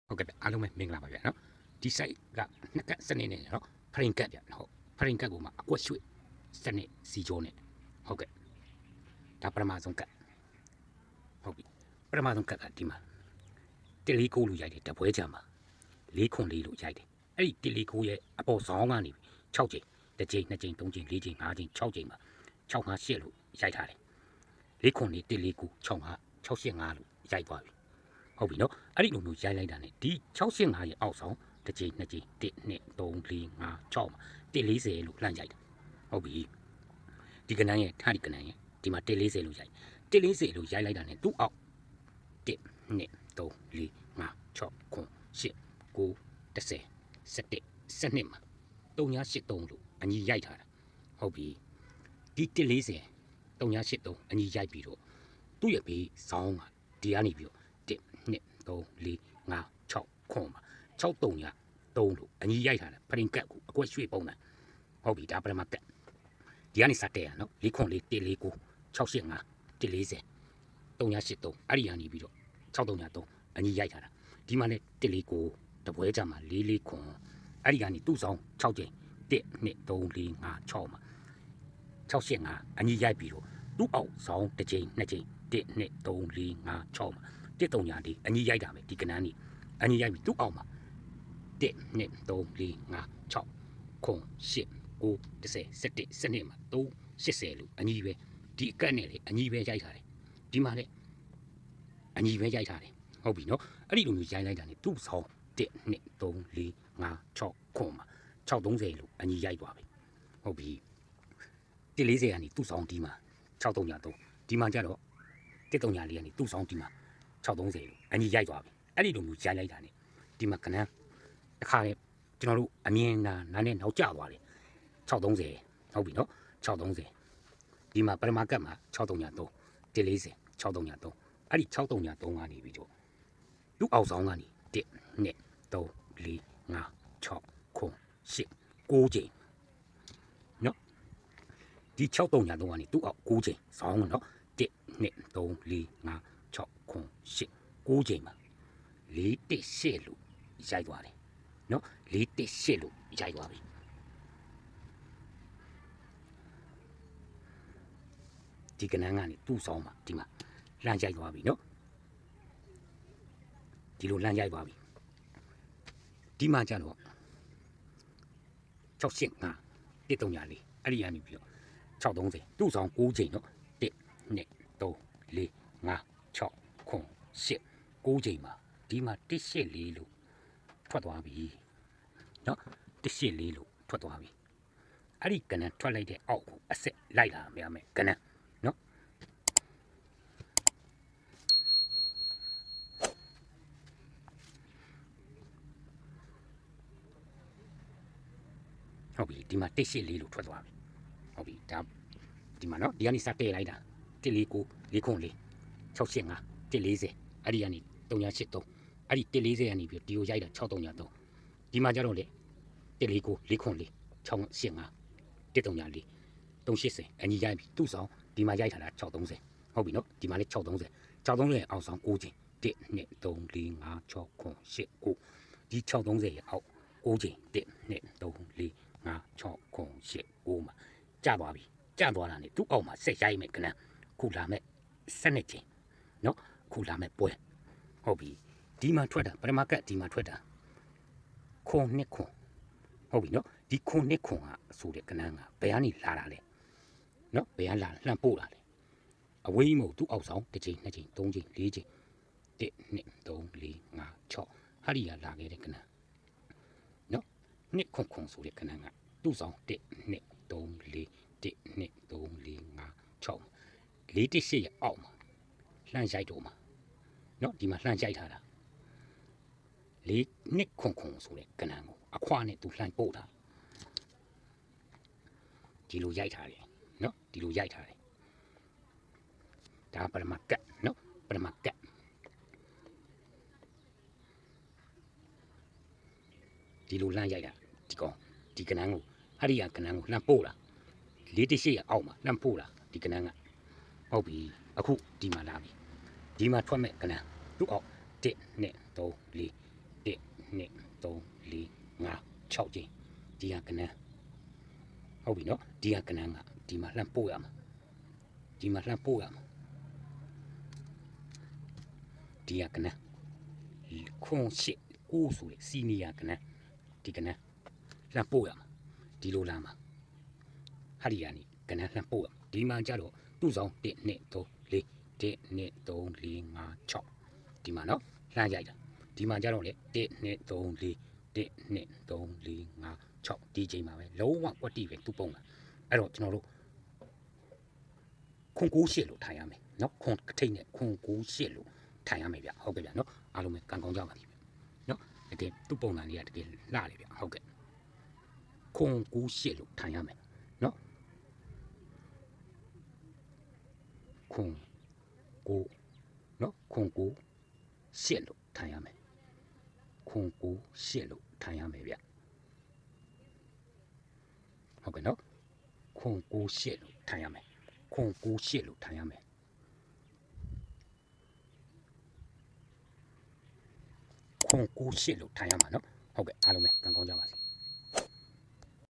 ဟုတ်ကဲ့ဗျအားလုံးပဲမင်္ဂလာပါဗျာနော်ဒီ site ကနှစ်ကတ်စနစ်နဲ့နော်ဖရင်ကတ်ဗျဟုတ်ဖရင်ကတ်ကိုမှအကွက်ရွှေ့စနစ်စီချိုးနဲ့ဟုတ်ကဲ့ဒါပထမဆုံးကတ်ဟုတ်ပြီပထမဆုံးကတ်ကဒီမှာတက်လေးကိုလို့ရိုက်တယ်တပွဲချမှာ၄ခွန်လေးလို့ရိုက်တယ်အဲ့ဒီတက်လေးကိုရဲ့အပေါ်ဆောင်ကနေ6ချိန်တစ်ချိန်2ချိန်3ချိန်4ချိန်5ချိန်6ချိန်မှာ6 5 8လို့ရိုက်ထားတယ်၄ခွန်လေးတက်လေးကို6 5 6 8 5လို့ရိုက်သွားပြီဟုတ်ပြီနော်အဲ့ဒီလိုမျိုးရိုက်လိုက်တာ ਨੇ ဒီ685ရဲ့အောက်ဆောင်တစ်ချိန်နှစ်ချိန်1 2 3 4 5 6မှာ140လို့လှမ်းရိုက်တာဟုတ်ပြီဒီကနန်းရဲ့ထားဒီကနန်းရဲ့ဒီမှာ140လို့ရိုက်140လို့ရိုက်လိုက်တာ ਨੇ သူ့အောက်1 2 3 4 5 6 9 10 9 10 11 12မှာ383လို့အညီရိုက်ထားတာဟုတ်ပြီဒီ140 383အညီရိုက်ပြီးတော့သူ့ရဲ့ဘေးဆောင်းကဒီကနေပြီးတော့1 2 3 4 5 6ခွန်မှာ6 3ည3လို့အညီရိုက်ထားတယ်ဖရင်ကတ်ကိုအကွက်ရွှေ့ပုံတာဟုတ်ပြီဒါပထမကတ်ဒီကနေစတဲ့ရနော်4ခွန်4 1 4 9 6 8 5 140 3ည83အဲ့ဒီကနေပြီးတော့6 3ည3အညီရိုက်ထားတာဒီမှာလည်း1 4 9တပွဲကြမှာ4 4ခွန်အဲ့ဒီကနေသူ့ဆောင်6ချိန်1 2 3 4 5 6မှာ6 8 5အညီရိုက်ပြီးတော့သူ့အောက်ဆောင်တစ်ချိန်2ချိန်1 2 3 4 5 6မှာ1 3ညာဒီအညီရိုက်တာပဲဒီကနန်းนี่အညီရိုက်ပြီးသူ့အောက်မှာ1 2 3 4 5 6ခွန်10 9 10 11 12မှာ3 80လို့အညီပဲဒီအကတ်နဲ့လေအညီပဲရိုက်ထားတယ်ဒီမှာလည်းအညီပဲရိုက်ထားတယ်ဟုတ်ပြီနော်အဲ့ဒီလိုမျိုးရိုက်လိုက်တာ ਨੇ သူ့ဆောင်1 2 3 4 5 6ခွန်မှာ630လို့အညီရိုက်သွားပြီဟုတ်ပြီ140ကနေသူ့ဆောင်ဒီမှာ633ဒီမှာကျတော့134ကနေသူ့ဆောင်ဒီမှာ630လို့အညီရိုက်သွားပြီအဲ့ဒီလိုမျိုးရိုက်လိုက်တာ ਨੇ ဒီမှာကနန်းတစ်ခါလေကျွန်တော်တို့အမြင်နာနဲ့နောက်ကျသွားတယ်630ဟုတ်ပြီနော်630ဒီမှာပထမကတ်မှာ633 140 633အဲ့ဒီ633ကနေပြီးတော့သူ့အောက်ဆောင်ကနေ1 2 3 4 5 6ခွန်10 9ချိန်နော်ဒီ633ကနေသူ့အောက်9ချိန်ဆောင်းနော်1 2 3 4 5 6ခွန်10 9ချိန်မှာ4 1 8လို့ရိုက်သွားတယ်နော်4 1 8လို့ရိုက်သွားပြီဒီကနန်းကနေသူ့ဆောင်မှာဒီမှာလမ်းရိုက်သွားပြီနော်ဒီလိုလမ်းရိုက်သွားပြီဒီမှာကျတော့685 134အဲ့ဒီကနေပြီးတော့630သူ့ဆောင်9ချိန်နော်1 2 3 4 5 6ခွန်10 9ချိန်မှာဒီမှာ184လို့ထွက်သွားပြီနော်184လို့ထွက်သွားပြီအဲ့ဒီကနန်းထွက်လိုက်တဲ့အောက်ကိုအဆက်လိုက်လာမယ်ကနန်းနော်ဟုတ်ပြီဒီမှာ184လို့ထွက်သွားပြီဟုတ်ပြီဒါဒီမှာနော်ဒီကနေစတဲ့လိုက်တာ149 4ခွန်4 685 140အဲ့ဒီကနေ383အဲ့ဒီ140ကနေပြီးဒီကိုရိုက်တာ633ဒီမှာကျတော့လေ149 4ခွန်4 685 134 380အညီရိုက်ပြီသူ့ဆောင်ဒီမှာရိုက်ထားတာ630ဟုတ်ပြီနော်ဒီမှာလေ630အောင်ဆောင်9ချိန်1 2 3 4 5 6ခွန်10 9ဒီ630ရဲ့အောက်9ချိန်1 2 3 4 5 6ခွန်10 9မှာကျသွားပြီကျသွားတာ ਨੇ သူ့အောက်မှာဆက်ရိုက်မယ်ကနန်းခုလာမဲ့12ချိန်နော်ခုလာမဲ့ပွဲဟုတ်ပြီဒီမှာထွက်တာပထမကတ်ဒီမှာထွက်တာခွန်နှစ်ခွန်ဟုတ်ပြီနော်ဒီခွန်နှစ်ခွန်ကဆိုတဲ့ကနန်းကဘယ်ကနေလာတာလဲနော်ဘယ်ကလာလှမ်းပို့တာလဲအဝေးမဟုတ်သူ့အောက်ဆောင်တစ်ချိန်နှစ်ချိန်သုံးချိန်လေးချိန်1 2 3 4 5 6ဟာဒီကလာခဲ့တဲ့ကနန်းနော်နှစ်ခွန်ခွန်ဆိုတဲ့ကနန်းကသူ့ဆောင်1 2 3 4 1 2 3 4 5 6 4 1 8ရဲ့အောက်မှာလှမ်းရိုက်တော့မှာနော်ဒီမှာလှမ်းရိုက်ထားတာလေးနှစ်ခွန်ခွန်ဆိုတဲ့ကနန်းကိုအခွားနဲ့သူလှမ်းပို့တာဒီလိုရိုက်ထားတယ်နော်ဒီလိုရိုက်ထားတယ်ဒါပရမကတ်နော်ပရမကတ်ဒီလိုလှမ်းရိုက်တာဒီကောင်ဒီကနန်းကိုဟာဒီကကနန်းကိုလှမ်းပို့တာ4 1 8ရဲ့အောက်မှာလှမ်းပို့တာဒီကနန်းကဟုတ်ပြီအခုဒီမှာလာပြီဒီမှာထွက်မဲ့ကနန်းသူ့အောက်1 2 3 4 2 3 4 5 6ကျင်းဒီကကနန်းဟုတ်ပြီနော်ဒီကကနန်းကဒီမှာလှမ်းပို့ရမှာဒီမှာလှမ်းပို့ရမှာဒီကကနန်းခွန်ရှစ်ကိုဆိုတဲ့စီနီယာကနန်းဒီကနန်းလှမ်းပို့ရမှာဒီလိုလာမှာဟာဒီယာနီကနန်းလှမ်းပို့ရမှာဒီမှာကြတော့သူ့ဆောင်1 2 3 4 1 2 3 4 5 6ဒီမှာနော်လှမ်းရိုက်တာဒီမှာကြတော့လေ1 2 3 4 1 2 3 4 5 6ဒီချိန်မှာပဲလုံးဝကွက်တိပဲသူ့ပုံကအဲ့တော့ကျွန်တော်တို့ခွန်9 8လို့ထိုင်ရမယ်နော်ခွန်ထိတ်နဲ့ခွန်9 8လို့ထိုင်ရမယ်ဗျဟုတ်ကဲ့ဗျနော်အားလုံးပဲကံကောင်းကြပါလိမ့်မယ်နော်တကယ်သူ့ပုံစံလေးကတကယ်လှတယ်ဗျဟုတ်ကဲ့ခွန်9 8လို့ထိုင်ရမယ်နော်ခွန်9နော်ခွန်9 8လို့ထိုင်ရမယ်ခွန်9 8လို့ထိုင်ရမယ်ဗျဟုတ်ကဲ့နော်ခွန်9 8လို့ထိုင်ရမယ်ခွန်9 8လို့ထိုင်ရမယ်ခွန်9 8လို့ထိုင်ရမှာနော်ဟုတ်ကဲ့အားလုံးပဲကံကောင်းကြပါစေ